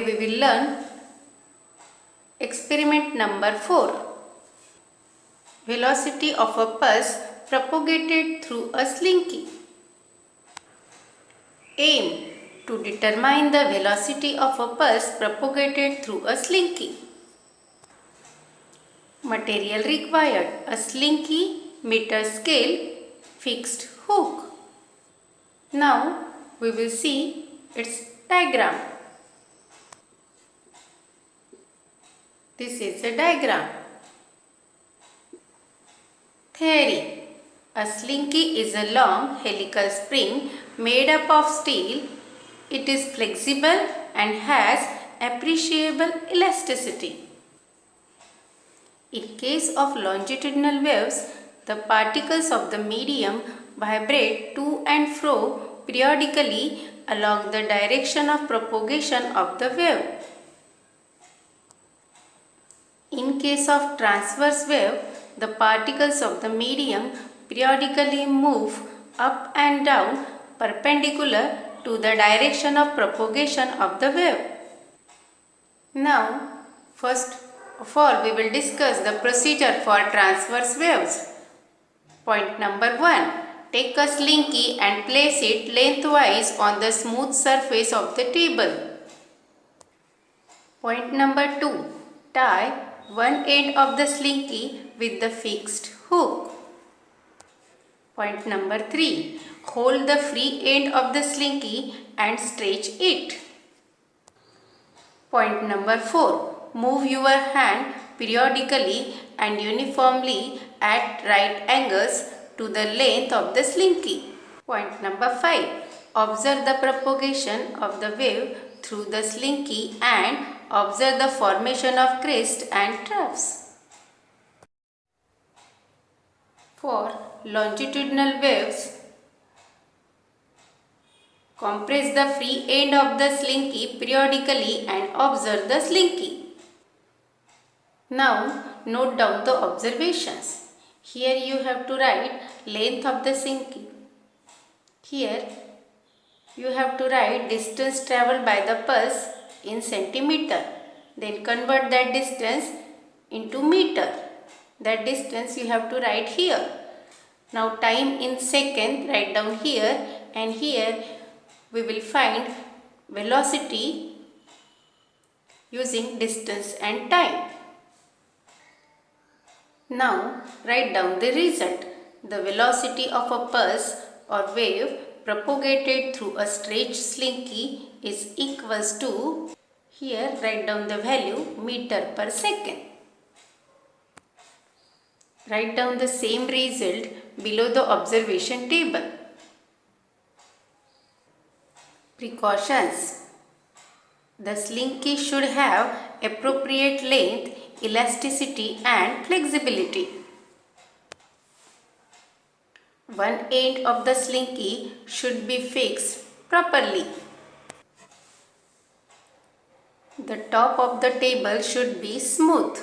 we will learn experiment number 4. Velocity of a pulse propagated through a slinky. Aim: to determine the velocity of a pulse propagated through a slinky. Material required: a slinky, meter scale, fixed hook. Now we will see its diagram. This is a diagram. Theory: a slinky is a long helical spring made up of steel. It is flexible and has appreciable elasticity. In case of longitudinal waves, the particles of the medium vibrate to and fro periodically along the direction of propagation of the wave. In case of transverse wave, the particles of the medium periodically move up and down perpendicular to the direction of propagation of the wave. Now, first of all, we will discuss the procedure for transverse waves. Point number 1. Take a slinky and place it lengthwise on the smooth surface of the table. Point number 2. Tie one end of the slinky with the fixed hook. Point number 3. Hold the free end of the slinky and stretch it. Point number 4. Move your hand periodically and uniformly at right angles to the length of the slinky. Point number 5. Observe the propagation of the wave through the slinky and observe the formation of crest and troughs. For longitudinal waves, compress the free end of the slinky periodically and observe the slinky. Now, note down the observations. Here you have to write length of the slinky. Here you have to write distance travelled by the pulse in centimeter. Then convert that distance into meter. That distance you have to write here. Now time in second, write down here, and here we will find velocity using distance and time. Now write down the result. The velocity of a pulse or wave propagated through a stretched slinky is equals to, here write down the value, meter per second. Write down the same result below the observation table. Precautions: the slinky should have appropriate length, elasticity and flexibility. One end of the slinky should be fixed properly. The top of the table should be smooth.